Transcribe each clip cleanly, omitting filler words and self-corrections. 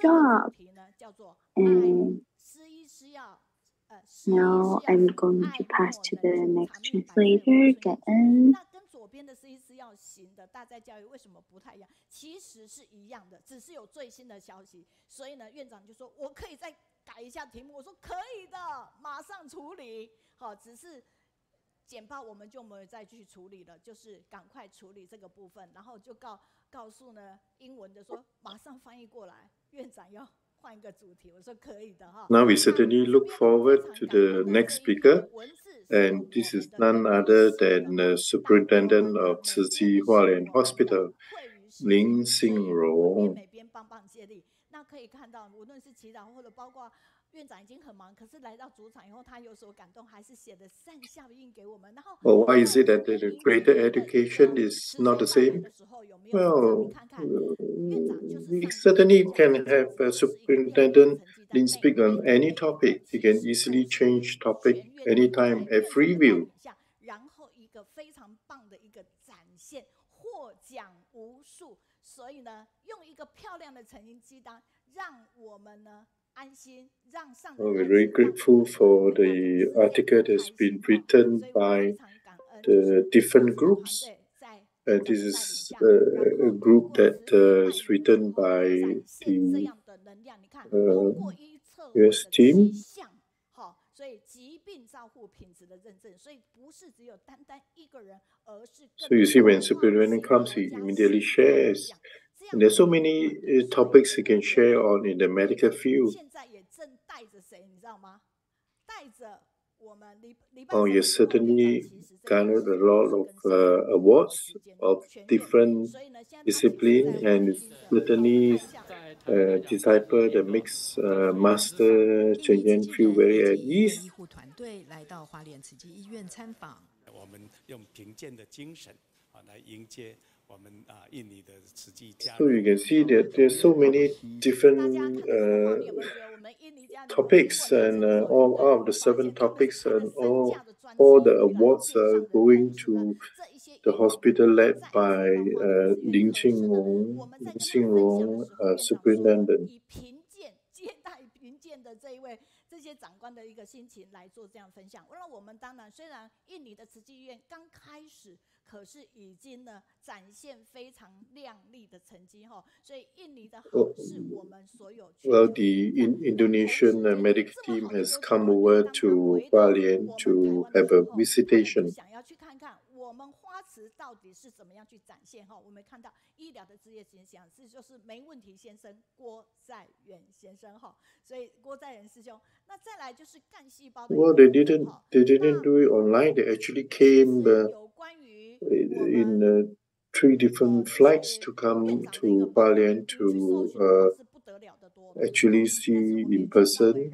job. And now I'm going to pass to the next translator, Gaen. 那跟左边的是医师要行的大灾教育为什么不太一样？其实是一样的，只是有最新的消息。所以呢，院长就说：“我可以再改一下题目。”我说：“可以的，马上处理。”好，只是简报我们就没有再去处理了，就是赶快处理这个部分，然后就告诉呢英文的说马上翻译过来，院长要换一个主题。我说可以的哈。Now we certainly look forward to the next speaker, and this is none other than the Superintendent of Tzu Hualien Hospital, Xinrong. 每边帮忙接力，那可以看到，无论是祈祷或者包括。院长已经很忙，可是来到主场以后，他有所感动，还是写的善效应给我们。然后 why is it that the greater education is not the same? Well, we certainly can have a superintendent speak on any topic. He can easily change topic anytime at free will. 然后一个非常棒的一个展现，获奖无数。所以呢，用一个漂亮的成绩单，让我们呢。We're very grateful for the article that's been written by the different groups. This is a group that is written by the US team. So you see, when superintendent comes, he immediately shares. And there's so many topics he can share on in the medical field. Oh, yes, certainly garnered a lot of awards of different disciplines, and certainly disciple the mixed master Chen Yan feel very at ease. So you can see that there's so many different topics, and all of the 7 topics and all the awards are going to the hospital led by Xinrong superintendent. 这些长官的一个心情来做这样分享。那我们当然，虽然印尼的慈济医院刚开始，可是已经呢展现非常亮丽的成绩哈。所以印尼的好是我们所有。Well, the Indonesian medical team has come over to Hualien to have a visitation. 想要去看看我们花池到底是怎么样去展现哈。我们看到医疗的职业形象是就是没问题先生郭在远先生哈。所以郭在远师兄。 Well, they didn't do it online. They actually came in 3 different flights to come to Hualien to actually see in person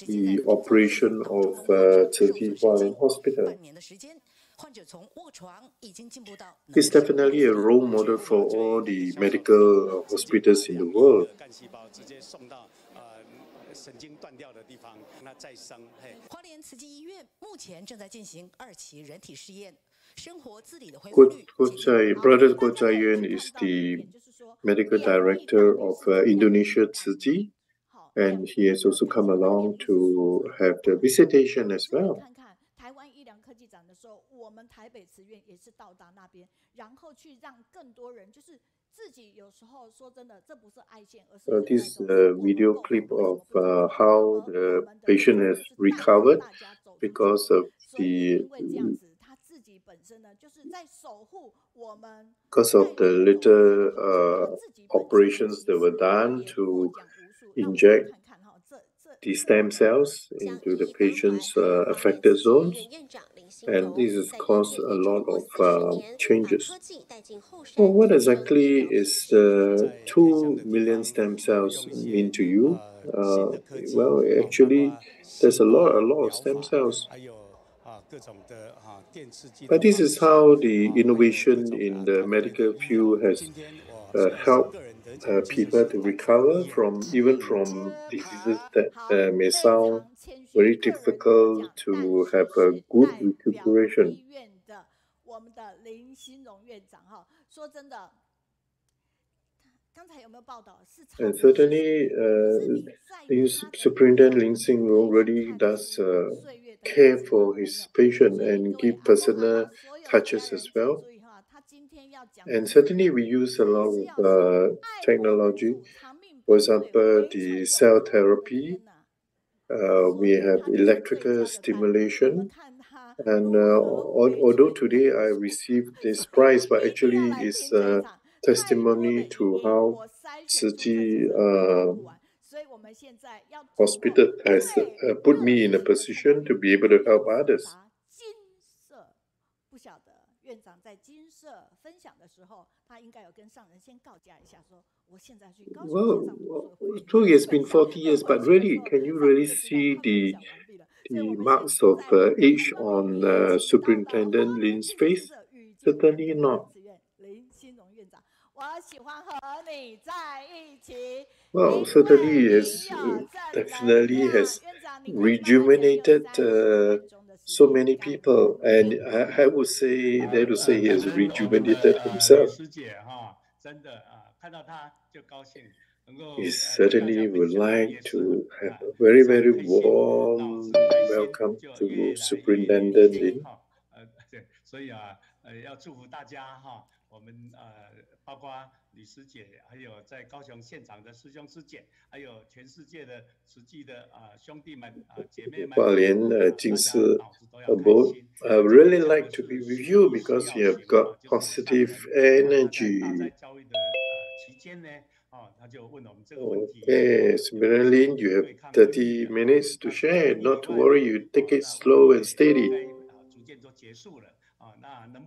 the operation of Tzu Hualien Hospital. He's definitely a role model for all the medical hospitals in the world. 神经断掉的地方，让它再生。花莲慈济医院目前正在进行2期人体试验，生活自理的恢复率。Brother Ko Chai Yuan is the medical director of Indonesia Tzu, and he has also come along to have the visitation as well. 台湾医疗科技展的时候，我们台北慈院也是到达那边，然后去让更多人就是。 This video clip of how the patient has recovered because of the little operations that were done to inject the stem cells into the patient's affected zones. And this has caused a lot of changes. Well, what exactly is the 2 million stem cells mean to you? Well, actually, there's a lot of stem cells. But this is how the innovation in the medical field has helped people to recover even from diseases that may sound very difficult to have a good recuperation. 我们的林欣荣院长哈，说真的， And certainly, Superintendent Lin Xinrong really does care for his patient and give personal touches as well. And certainly, we use a lot of technology. For example, the cell therapy. We have electrical stimulation. And although today I received this prize, but actually it's a testimony to how Tzu Chi Hospital has put me in a position to be able to help others. Well, so it's been 40 years, but really, can you really see the marks of age on Superintendent Lin's face? Certainly not. Well, certainly has definitely has rejuvenated so many people, and I would say dare to say he has rejuvenated himself. He certainly would like to have a very, very warm welcome to Superintendent Lin. 我们包括李师姐，还有在高雄现场的师兄师姐，还有全世界的慈济的兄弟们姐妹们，金师 both really like to be with you because you have got positive energy. 在教育的期间呢，他就问我们这个问题。Okay, Superintendent Lin, you have 30 minutes to share. Not to worry, you take it slow and steady. 逐渐都结束了。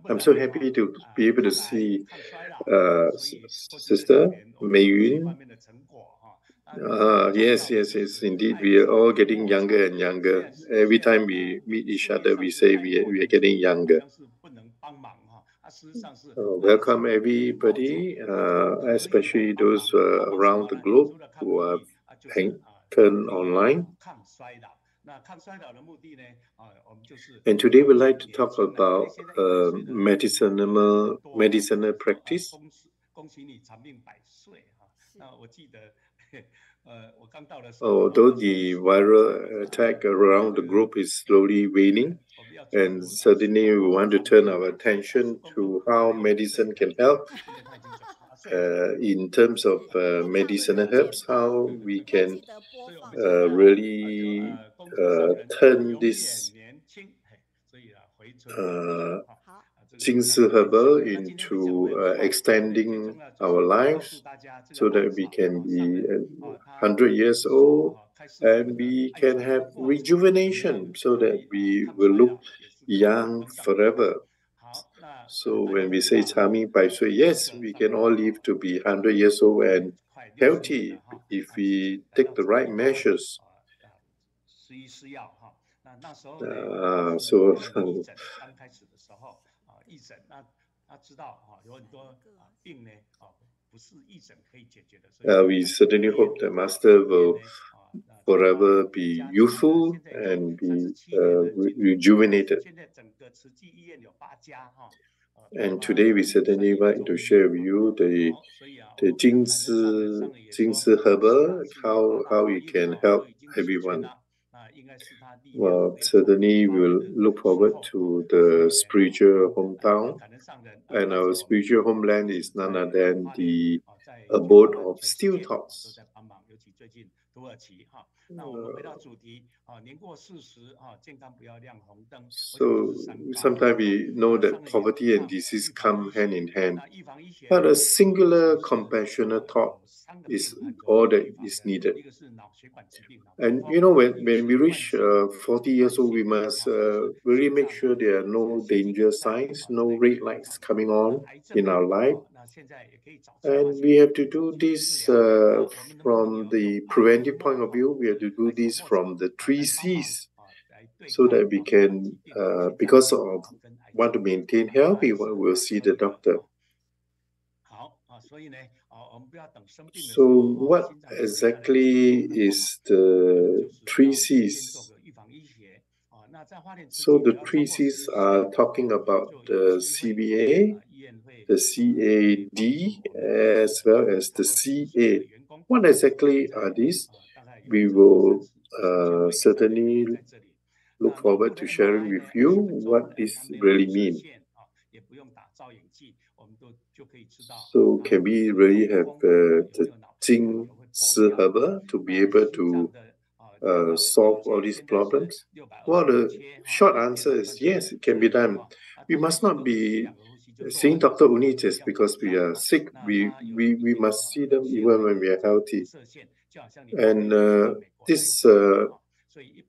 I'm so happy to be able to see Sister Mei Yun. Yes, indeed. We are all getting younger and younger. Every time we meet each other, we say we are getting younger. Welcome everybody, especially those around the globe who have turned online. And today we'd like to talk about medicinal practice. Although the viral attack around the globe is slowly waning, and suddenly we want to turn our attention to how medicine can help in terms of medicinal herbs, how we can really turn this Jingsi herbal into extending our lives so that we can be 100 years old and we can have rejuvenation so that we will look young forever. So when we say 长命百岁, yes, we can all live to be 100 years old and healthy if we take the right measures. We certainly hope that Master will forever be youthful and be rejuvenated. And today we certainly like to share with you the Jingsi herbal, how it can help everyone. Well, certainly we'll look forward to the spiritual hometown. And our spiritual homeland is none other than the abode of still thoughts. So sometimes we know that poverty and disease come hand in hand, but a singular compassionate thought is all that is needed. And you know, when we reach 40 years old, we must really make sure there are no danger signs, no red lights coming on in our life. And we have to do this from the preventive point of view. We have to do this from the 3 C's so that we can, because of want to maintain health, we will see the doctor. So what exactly is the 3 C's? So the 3 C's are talking about the CBA, the CAD, as well as the CA. What exactly are these? We will certainly look forward to sharing with you what this really means. So can we really have the Jing Si Herbal to be able to solve all these problems? Well, the short answer is yes, it can be done. We must not be seeing doctor only just because we are sick. We must see them even when we are healthy. And this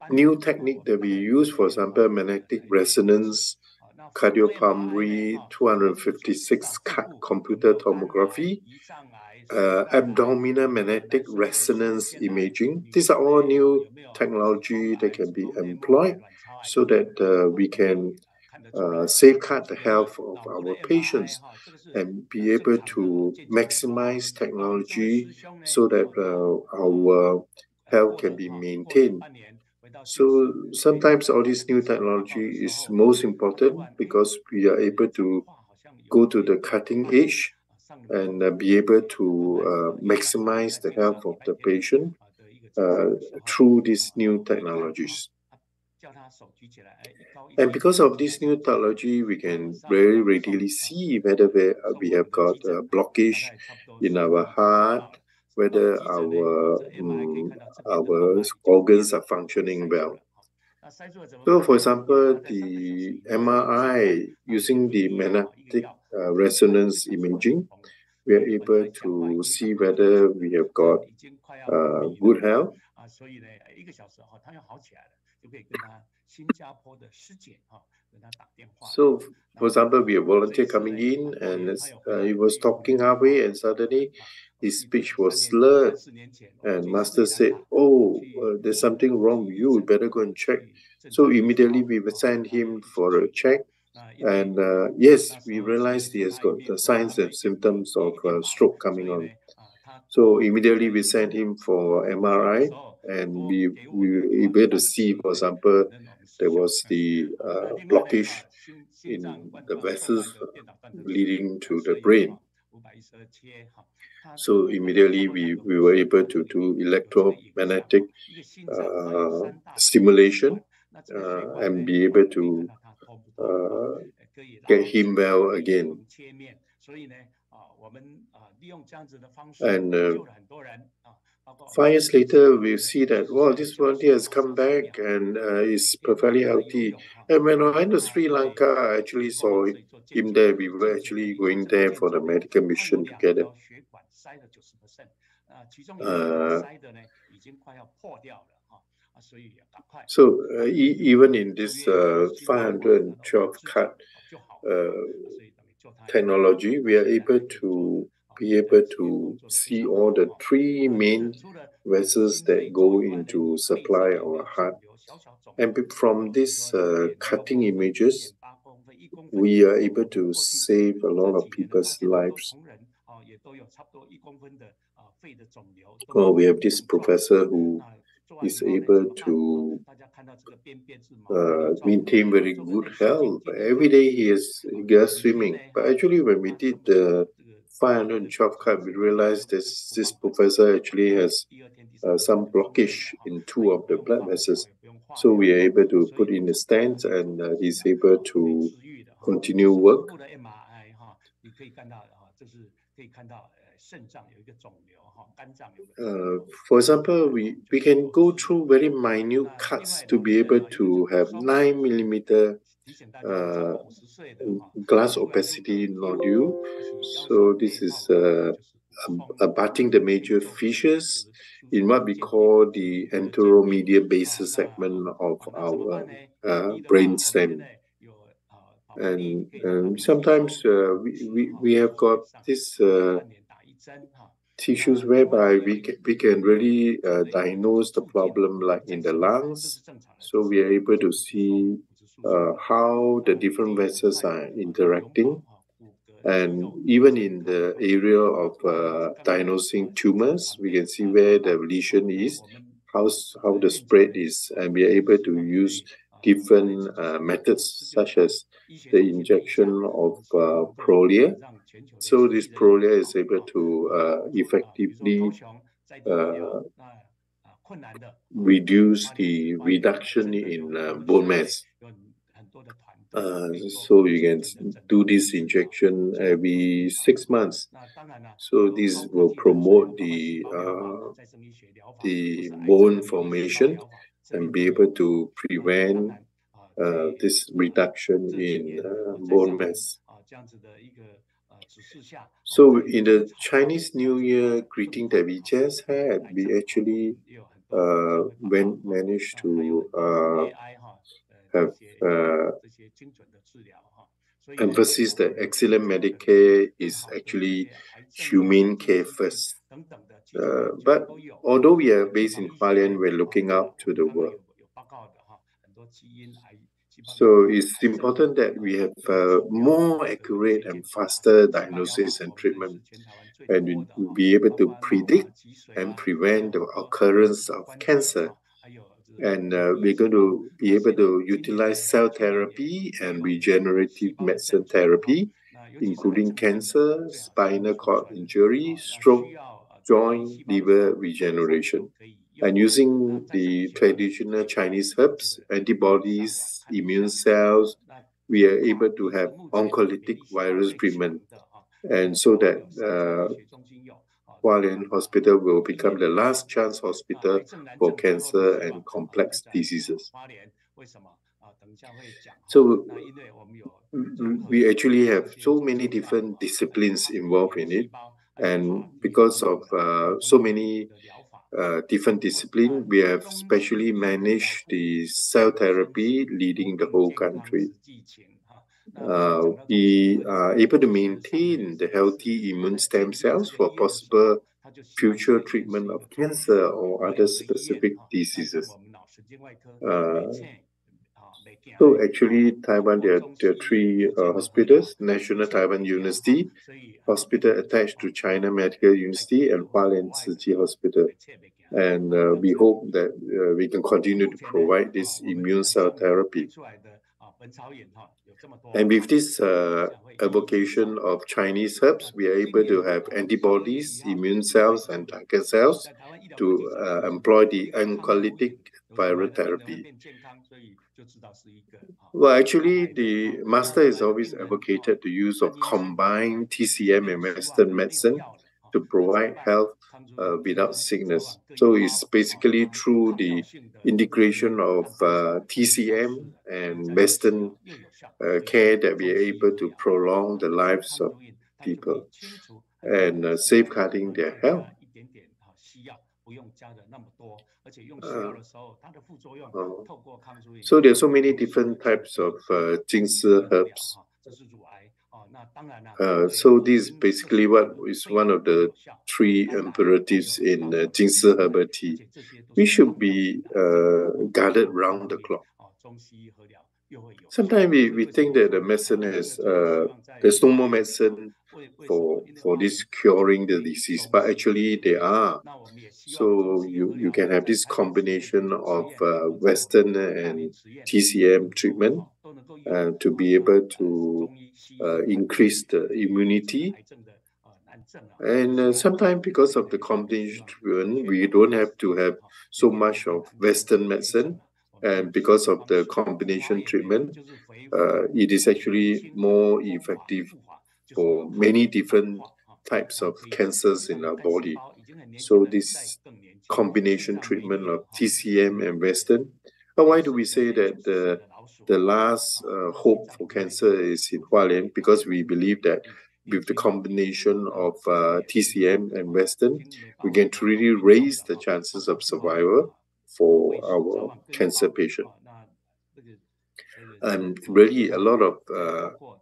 new technique that we use, for example, magnetic resonance, cardiopulmonary 256 computer tomography, abdominal magnetic resonance imaging. These are all new technology that can be employed so that we can safeguard the health of our patients and be able to maximize technology so that our health can be maintained. So sometimes all this new technology is most important because we are able to go to the cutting edge and be able to maximize the health of the patient through these new technologies. And because of this new technology, we can very readily see whether we have got a blockage in our heart, whether our organs are functioning well. So, for example, the MRI using the magnetic resonance imaging, we are able to see whether we have got good health. So, for example, we have a volunteer coming in and he was talking halfway and suddenly his speech was slurred. And master said, oh, there's something wrong with you. You better go and check. So immediately we sent him for a check. And yes, we realized he has got the signs and symptoms of stroke coming on. So immediately we sent him for MRI, and we were able to see, for example, there was the blockage in the vessels leading to the brain. So immediately we were able to do electromagnetic stimulation and be able to get him well again. And 5 years later, we see that, well, this volunteer has come back and is perfectly healthy. And when I went to Sri Lanka, I actually saw him there. We were actually going there for the medical mission together. So even in this 512 cut technology, we are able to see all the 3 main vessels that go into supply our heart. And from these cutting images, we are able to save a lot of people's lives. Oh, we have this professor who is able to maintain very good health. Every day he goes swimming. But actually, when we did the 512 cut, we realized this professor actually has some blockage in 2 of the blood vessels. So we are able to put in the stents, and he's able to continue work. For example, we can go through very minute cuts to be able to have 9 millimeter glass opacity nodule. So this is abutting the major fissures in what we call the anteromedial basal segment of our brain stem. And sometimes we have got this tissues whereby we can really diagnose the problem like in the lungs. So we are able to see how the different vessels are interacting. And even in the area of diagnosing tumors, we can see where the lesion is, how the spread is, and we are able to use different methods, such as the injection of Prolia. So this Prolia is able to effectively reduce the reduction in bone mass. So you can do this injection every 6 months. So this will promote the bone formation and be able to prevent this reduction in bone mass. So in the Chinese New Year greeting that we just had, we actually managed to have emphasis that excellent medical care is actually humane care first. But although we are based in Hualien, we're looking out to the world. So it's important that we have more accurate and faster diagnosis and treatment, and we'll be able to predict and prevent the occurrence of cancer. And we're going to be able to utilize cell therapy and regenerative medicine therapy, including cancer, spinal cord injury, stroke, joint, liver regeneration. And using the traditional Chinese herbs, antibodies, immune cells, we are able to have oncolytic virus treatment. And so that Hualien Hospital will become the last chance hospital for cancer and complex diseases. So we actually have so many different disciplines involved in it. And because of so many different disciplines, we have specially managed the cell therapy leading the whole country. We are able to maintain the healthy immune stem cells for possible future treatment of cancer or other specific diseases. So actually, Taiwan, there are three hospitals: National Taiwan University, hospital attached to China Medical University, and Hualien Tzu Chi Hospital. And we hope that we can continue to provide this immune cell therapy. And with this evocation of Chinese herbs, we are able to have antibodies, immune cells, and target cells to employ the oncolytic viral therapy. Well, actually, the master has always advocated the use of combined TCM and Western medicine to provide health without sickness. So it's basically through the integration of TCM and Western care that we are able to prolong the lives of people and safeguarding their health. So there are so many different types of Jingsi herbs. So this is basically what is one of the three imperatives in Jingsi herbal tea. We should be guarded round the clock. Sometimes we think that the medicine has, there's no more medicine for this curing the disease, but actually there are. So you can have this combination of Western and TCM treatment to be able to increase the immunity. And sometimes because of the combination treatment, we don't have to have so much of Western medicine. And because of the combination treatment, it is actually more effective for many different types of cancers in our body. So this combination treatment of TCM and Western. Why do we say that the last hope for cancer is in Hualien? Because we believe that with the combination of TCM and Western, we can truly raise the chances of survival for our cancer patient. And really, a lot of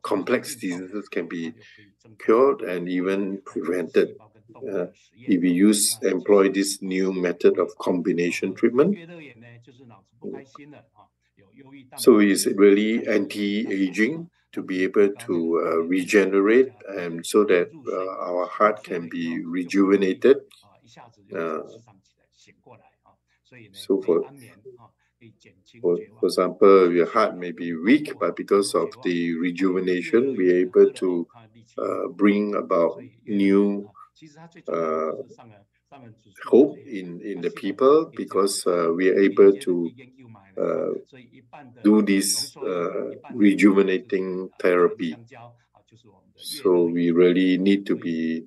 complex diseases can be cured and even prevented if we employ this new method of combination treatment. So it's really anti-aging to be able to regenerate and so that our heart can be rejuvenated. So For example, your heart may be weak, but because of the rejuvenation, we're able to bring about new hope in the people, because we are able to do this rejuvenating therapy. So we really need to be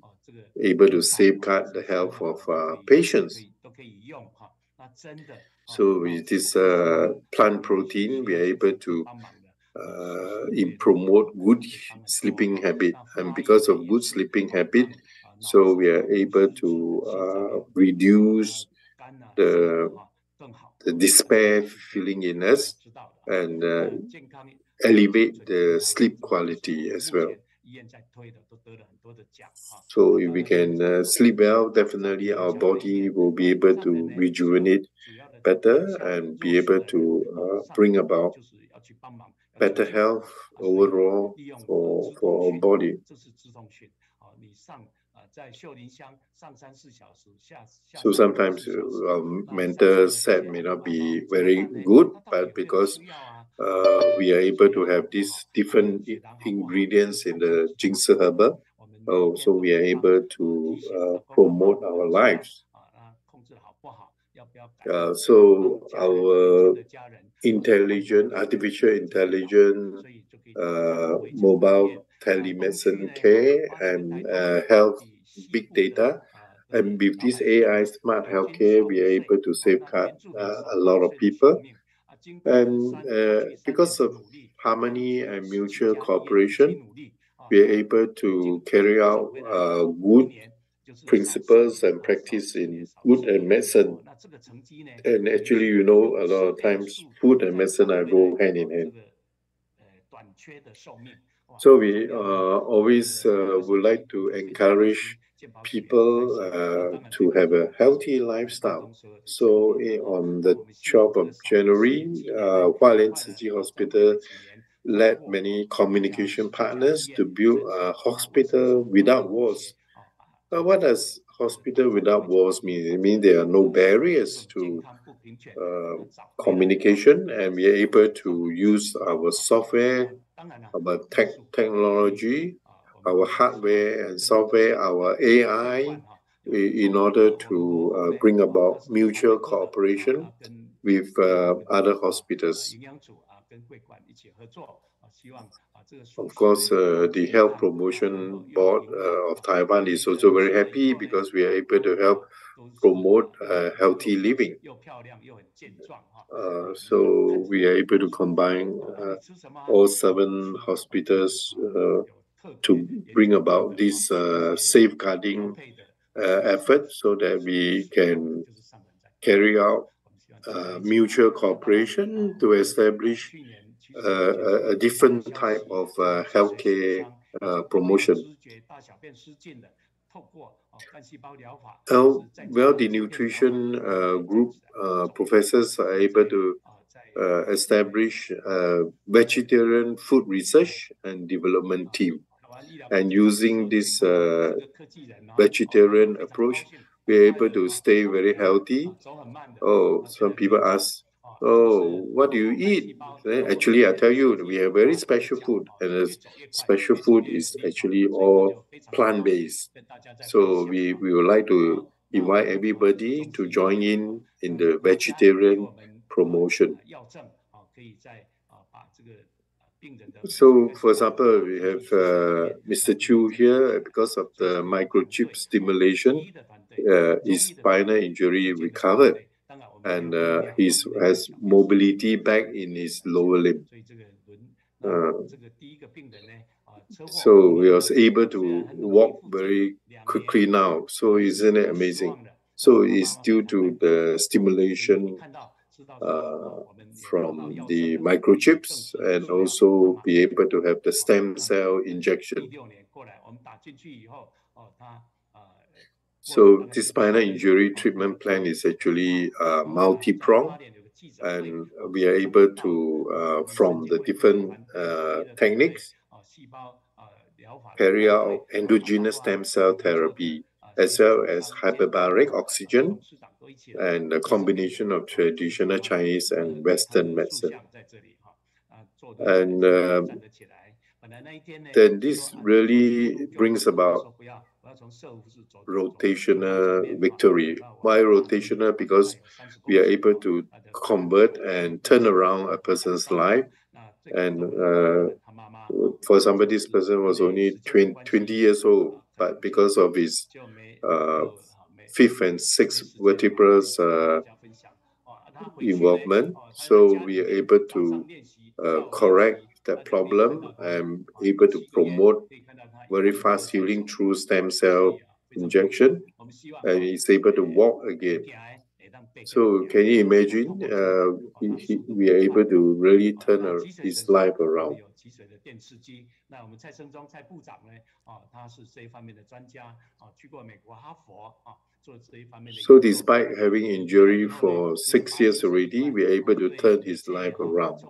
able to safeguard the health of patients. So with this plant protein, we are able to promote good sleeping habit. And because of good sleeping habit, so we are able to reduce the despair feeling in us and elevate the sleep quality as well. So if we can sleep well, definitely our body will be able to rejuvenate better and be able to bring about better health overall for our body. So sometimes mental set may not be very good, but because we are able to have these different ingredients in the ginseng herbal, so we are able to promote our lives. So our artificial intelligence, mobile telemedicine care, and health big data. And with this AI smart healthcare, we are able to safeguard a lot of people. And because of harmony and mutual cooperation, we are able to carry out good principles and practice in food and medicine. And actually, a lot of times food and medicine go hand in hand. So we always would like to encourage people to have a healthy lifestyle. So on the 12th of January, Hualien Tzu Chi Hospital led many communication partners to build a hospital without walls. What does hospital without walls mean? It means there are no barriers to communication, and we are able to use our software, our technology, our hardware and software, our AI, in order to bring about mutual cooperation with other hospitals. Of course, the Health Promotion Board of Taiwan is also very happy because we are able to help promote healthy living. So we are able to combine all 7 hospitals to bring about this safeguarding effort, so that we can carry out mutual cooperation to establish a different type of healthcare promotion. Well, the nutrition group professors are able to establish a vegetarian food research and development team. And using this vegetarian approach, we're able to stay very healthy. Some people ask, what do you eat? Actually, I tell you, we have very special food, and the special food is actually all plant-based. So we would like to invite everybody to join in the vegetarian promotion. So, for example, we have Mr. Chu here. Because of the microchip stimulation, his spinal injury recovered, and he has mobility back in his lower limb. So he was able to walk very quickly now. So isn't it amazing? So it's due to the stimulation from the microchips, and also be able to have the stem cell injection. So this spinal injury treatment plan is actually multi-pronged, and we are able to, from the different techniques, carry out endogenous stem cell therapy. as well as hyperbaric oxygen, and a combination of traditional Chinese and Western medicine. And then this really brings about rotational victory. Why rotational? Because we are able to convert and turn around a person's life. And for example, this person was only 20 years old, but because of his fifth and sixth vertebrae involvement, so we are able to correct that problem and able to promote very fast healing through stem cell injection, and he's able to walk again. So can you imagine, we are able to really turn his life around. So despite having injury for 6 years already, we are able to turn his life around.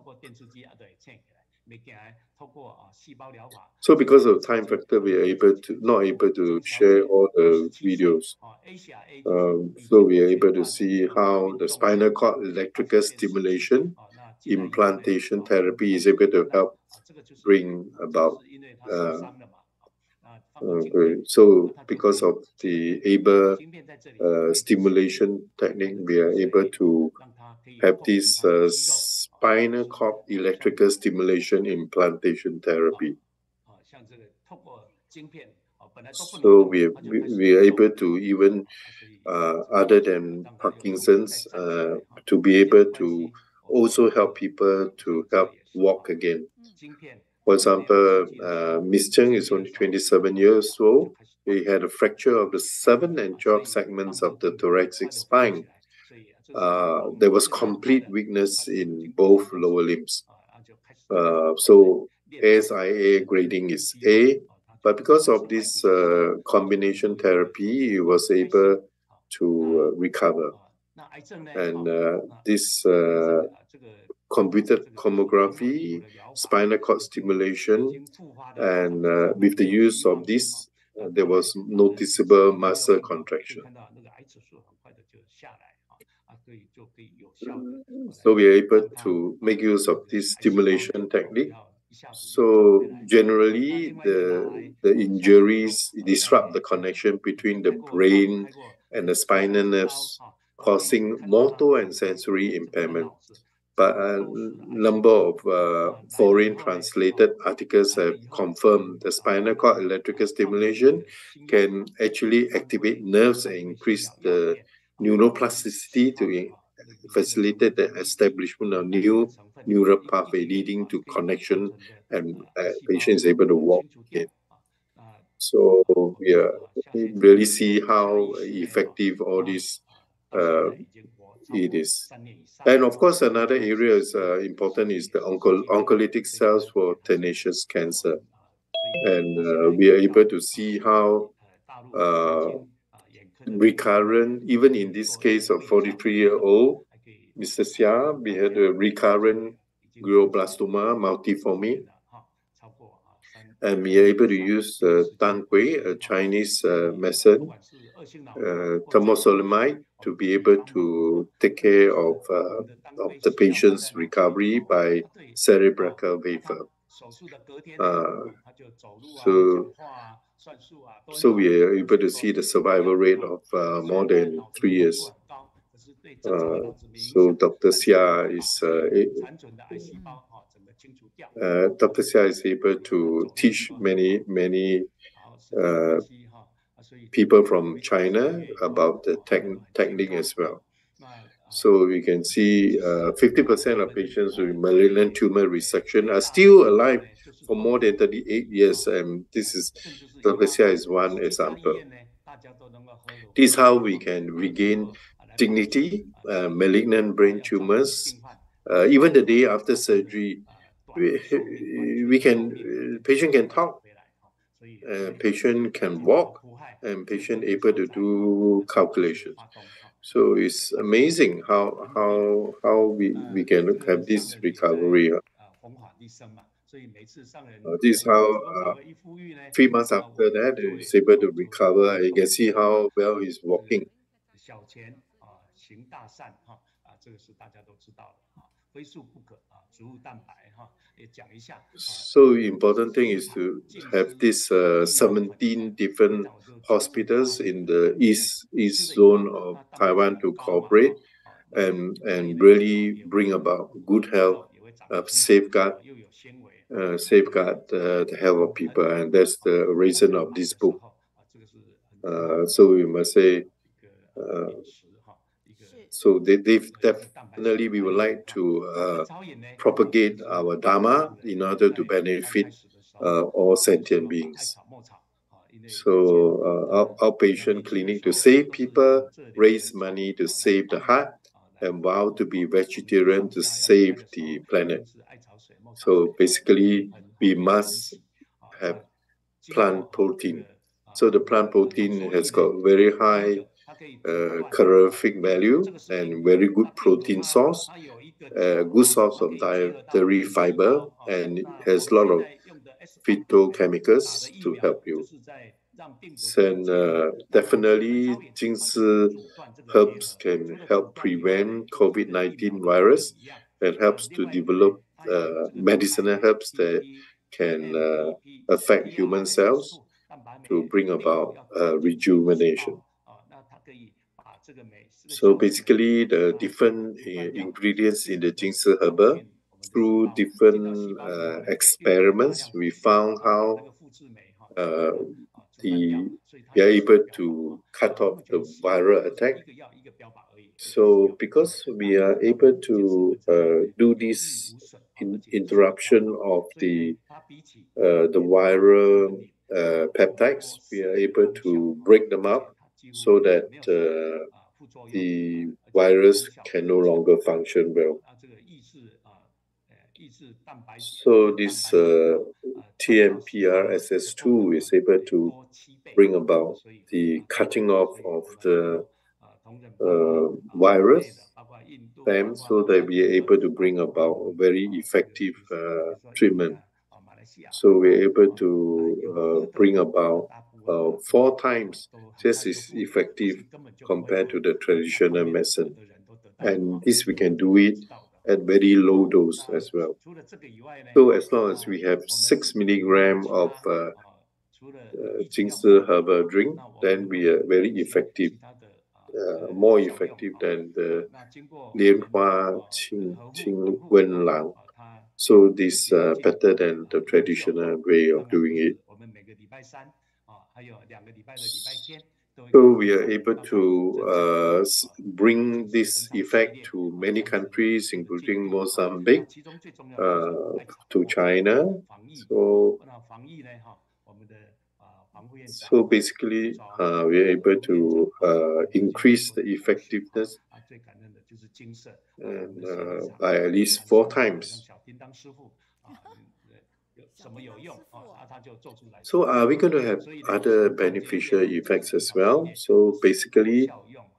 So because of time factor, we are not able to share all the videos. So we are able to see how the spinal cord electrical stimulation implantation therapy is able to help bring about. So because of the able stimulation technique, we are able to have this spinal cord electrical stimulation implantation therapy. So we are able to even, other than Parkinson's, to be able to also help people to help walk again. For example, Miss Cheng is only 27 years old. He had a fracture of the 7 and 12 segments of the thoracic spine. There was complete weakness in both lower limbs. So ASIA grading is A, but because of this combination therapy, he was able to recover. And this computed tomography, spinal cord stimulation, and with the use of this, there was noticeable muscle contraction. So we are able to make use of this stimulation technique. So generally, the injuries disrupt the connection between the brain and the spinal nerves, causing motor and sensory impairment. But a number of foreign translated articles have confirmed the spinal cord electrical stimulation can actually activate nerves and increase the neuroplasticity to facilitate the establishment of new neural pathway leading to connection, and patient is able to walk again. So we really see how effective all this it is. And of course, another area is important is the oncolytic cells for tenacious cancer. And we are able to see how recurrent, even in this case of 43-year-old Mr. Xia, we had a recurrent glioblastoma multiforme. And we are able to use Dan Hui, a Chinese medicine, temozolomide, to be able to take care of the patient's recovery by cerebral vapor. So we are able to see the survival rate of more than 3 years. So Dr. Xia is able to teach many people from China about the technique as well. So we can see 50% of patients with malignant tumor resection are still alive for more than 38 years. And this is, Dr. Xia is one example. This is how we can regain dignity, malignant brain tumors. Even the day after surgery, patient can talk, patient can walk, and patient able to do calculations. So it's amazing how we can have this recovery. This is how 3 months after that he's able to recover. You can see how well he's walking. 小钱行大善这个是大家都知道的非素不可植物蛋白也讲一下。So important thing is to have this 17 different hospitals in the east zone of Taiwan to cooperate and really bring about good health, safeguard the health of people, and that's the reason of this book. So we must say. So they definitely we would like to propagate our Dharma in order to benefit all sentient beings. So outpatient clinic to save people, raise money to save the heart, and vow to be vegetarian to save the planet. So basically, we must have plant protein. So the plant protein has got very high calorific value and very good protein source, good source of dietary fiber, and it has a lot of phytochemicals to help you. And definitely, Jingsi herbs can help prevent COVID-19 virus and helps to develop medicinal herbs that can affect human cells to bring about rejuvenation. So basically, the different ingredients in the Jingsi herbal, through different experiments, we found how we are able to cut off the viral attack. So because we are able to do this interruption of the viral peptides, we are able to break them up so that the virus can no longer function well. So this TMPRSS2 is able to bring about the cutting off of the virus stem so that we are able to bring about a very effective treatment. So we're able to bring about 4 times just as effective compared to the traditional medicine. And this we can do it at very low dose as well. So as long as we have 6 milligrams of Jingsi herbal drink, then we are very effective, more effective than the Lianhua Qing Wen Lang. So this better than the traditional way of doing it. So we are able to bring this effect to many countries, including Mozambique, to China. So basically, we are able to increase the effectiveness and, by at least 4 times. So are we going to have other beneficial effects as well? So basically,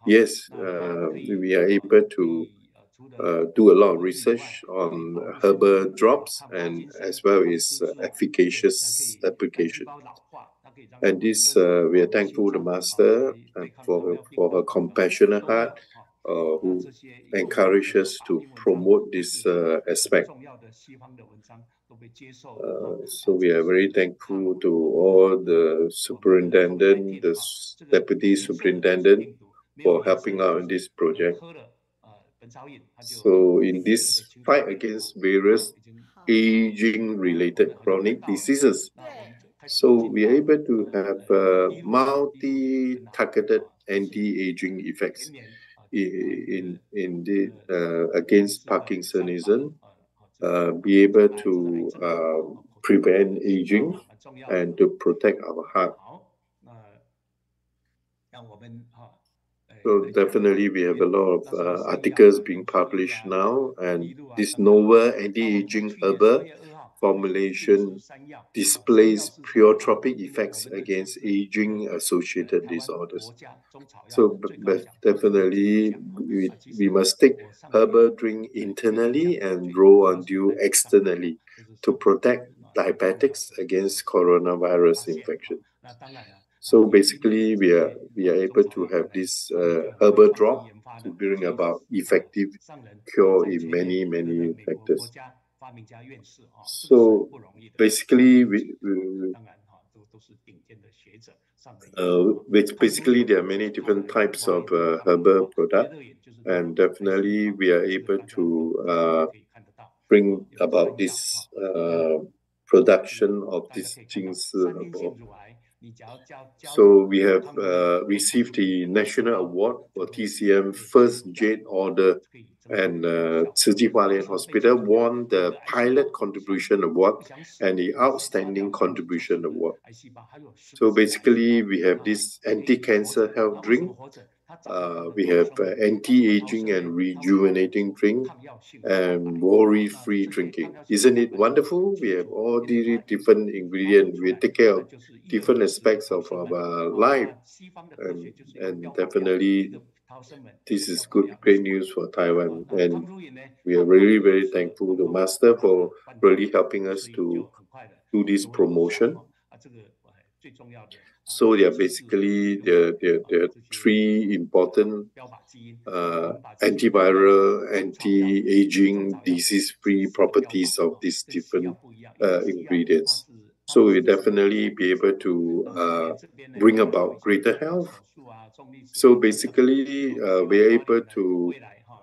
yes, we are able to do a lot of research on herbal drops and as well as efficacious application. And this, we are thankful to Master for her compassionate heart, who encourages us to promote this aspect. So we are very thankful to all the superintendent, the deputy superintendent for helping out in this project. So in this fight against various aging-related chronic diseases, so we are able to have multi-targeted anti-aging effects in the against Parkinsonism, be able to prevent aging and to protect our heart. So definitely we have a lot of articles being published now, and this novel anti-aging herbal formulation displays pleiotropic effects against aging-associated disorders. So definitely we must take herbal drink internally and raw undew externally. to protect diabetics against coronavirus infection. So basically, we are able to have this herbal drop to bring about effective cure in many factors. So basically, basically there are many different types of herbal product, and definitely we are able to bring about this production of this 金丝 herbal. So we have received the National Award for TCM First Jade Order, and Tzu Chi Hualien Hospital won the Pilot Contribution Award and the Outstanding Contribution Award. So basically, we have this anti-cancer health drink. We have anti-aging and rejuvenating drink, and worry-free drinking. Isn't it wonderful? We have all the different ingredients. We take care of different aspects of our life, and definitely this is great news for Taiwan. And we are really very thankful to Master for really helping us to do this promotion. So there are basically there are three important antiviral, anti-aging, disease-free properties of these different ingredients. So we definitely be able to bring about greater health. So basically, we're able to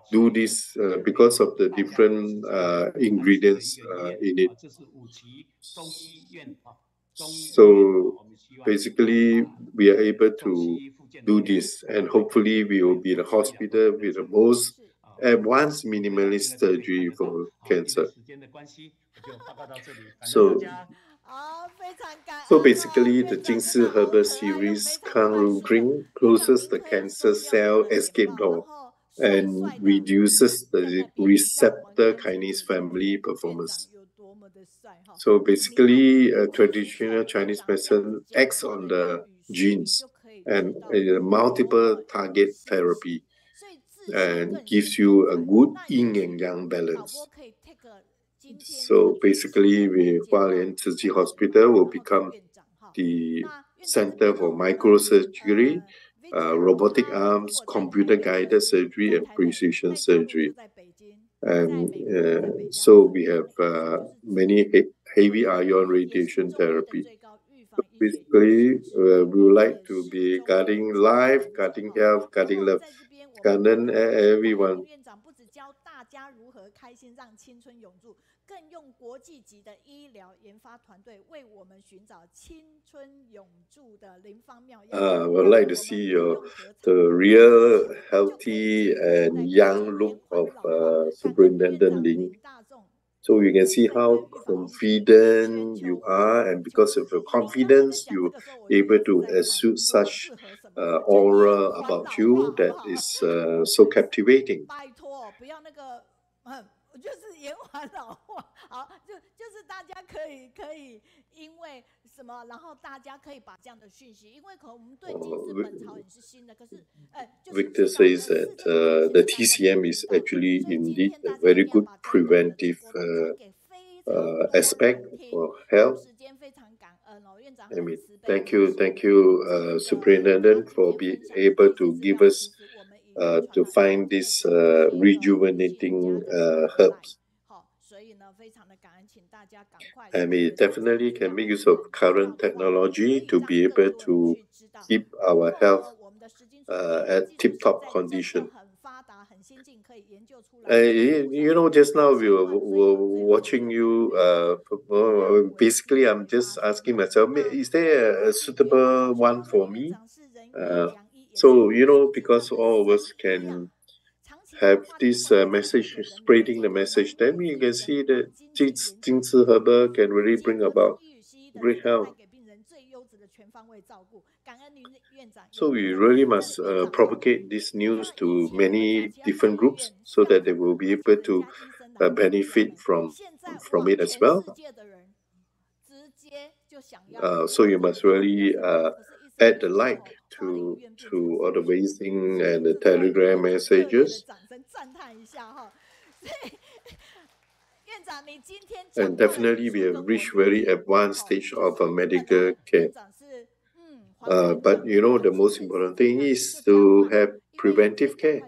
do this because of the different ingredients in it. So basically, we are able to do this, and hopefully we will be the hospital with the most advanced minimalist surgery for cancer. So basically, the 金丝 Herbal Series Kangaroo Green closes the cancer cell escape door and reduces the receptor kinase family performance. So basically, traditional Chinese medicine acts on the genes and multiple target therapy and gives you a good yin and yang balance. So basically, Hualien Tzu Chi Hospital will become the center for microsurgery, robotic arms, computer-guided surgery, and precision surgery. And so we have many heavy ion radiation therapy. So basically, we would like to be guarding life, guarding health, guarding love, guarding everyone. 更用国际级的医疗研发团队为我们寻找青春永驻的灵方妙药。I would like to see the real healthy and young look of Superintendent Lin. So you can see how confident you are, and because of your confidence, you're able to exude such aura about you that is so captivating. 拜托，不要那个，就是延缓老化，好，就是大家可以因为什么，然后大家可以把这样的讯息，因为可能我们对金丝本草也是新的，可是Victor says that the TCM is actually indeed a very good preventive aspect for health. I mean, thank you, Superintendent, for being able to give us to find these rejuvenating herbs. And we definitely can make use of current technology to be able to keep our health at tip-top condition. You know, just now we were watching you. Basically, I'm just asking myself, is there a suitable one for me? So, you know, because all of us can have this message, spreading the message, then we can see that 金丝 herbal can really bring about great health. So we really must propagate this news to many different groups so that they will be able to benefit from it as well. So you must really add the like to all the Weixin and the Telegram messages. 院长 And definitely we have reached very advanced stage of medical care. But you know, the most important thing is to have preventive care.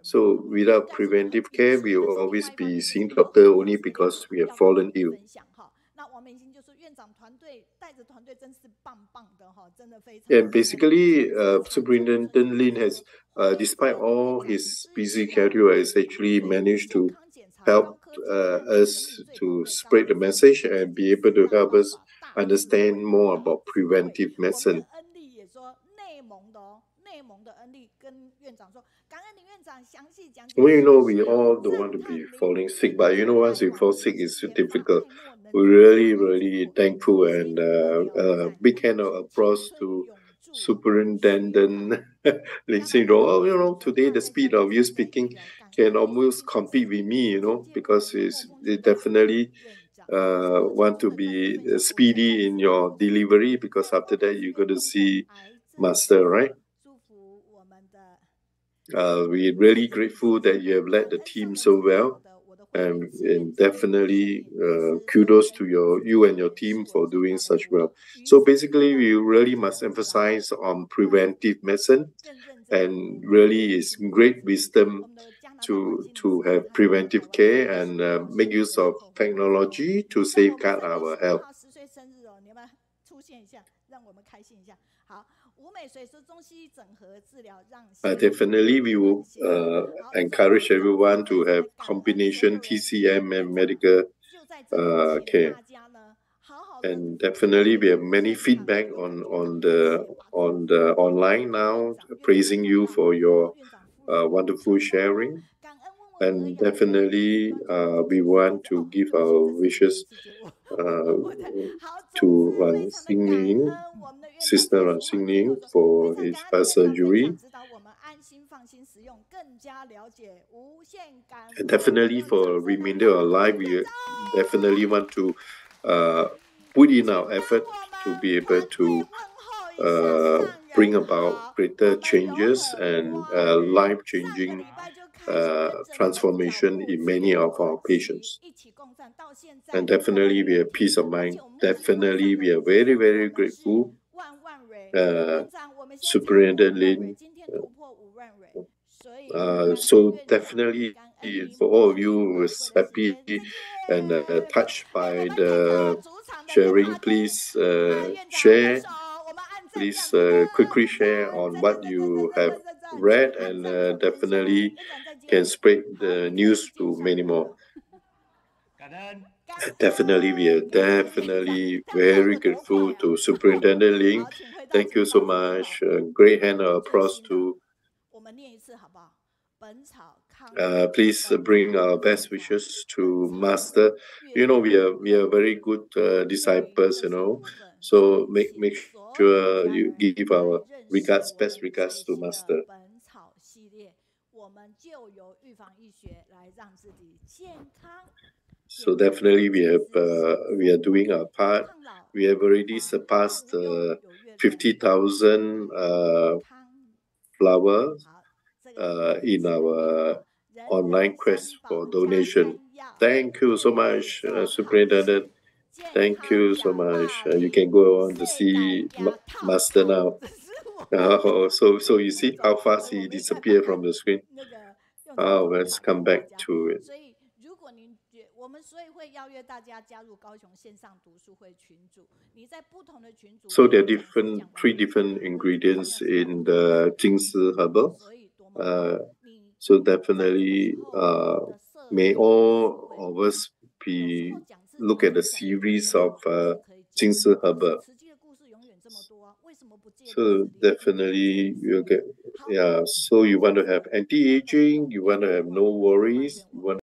So without preventive care, we will always be seeing doctor only because we have fallen ill. And basically, Superintendent Lin has, despite all his busy schedule, has actually managed to help us to spread the message and be able to help us understand more about preventive medicine. Well, you know, we all don't want to be falling sick, but you know, once we fall sick, it's so difficult. We're really thankful, and big hand of applause to Superintendent Lin Xinrong. Oh, you know, today the speed of you speaking can almost compete with me, you know, because it definitely want to be speedy in your delivery, because after that you're going to see Master, right? We're really grateful that you have led the team so well, and definitely kudos to you and your team for doing such well. So basically, we really must emphasize on preventive medicine, and really it's great wisdom to have preventive care and make use of technology to safeguard our health. Definitely, we will encourage everyone to have combination TCM and medical care. And definitely, we have many feedback on the online now, praising you for your wonderful sharing. And definitely, we want to give our wishes to Xinrong, Sister Xinrong, for his surgery. And definitely for remainder of life, we definitely want to put in our effort to be able to bring about greater changes and life-changing transformation in many of our patients. And definitely we have peace of mind. Definitely we are very, very grateful. Superintendent Lin. So definitely for all of you who was happy and touched by the sharing, please share. Please quickly share on what you have read, and definitely can spread the news to many more. Definitely, we are definitely very grateful to Superintendent Lin. Thank you so much. Great hand of applause to. Please bring our best wishes to Master. You know, we are very good disciples. You know, so make sure you give our regards, best regards to Master. So definitely we are doing our part. We have already surpassed 50,000 flowers in our online quest for donation. Thank you so much, Superintendent. Thank you so much. You can go on to see Master now. So you see how fast he disappeared from the screen. Let's come back to it. So there are three different ingredients in the Jingsi herbal. So definitely, may all of us look at the series of Jingsi herbal. So definitely you'll get, yeah. So you want to have anti-aging, you want to have no worries, you want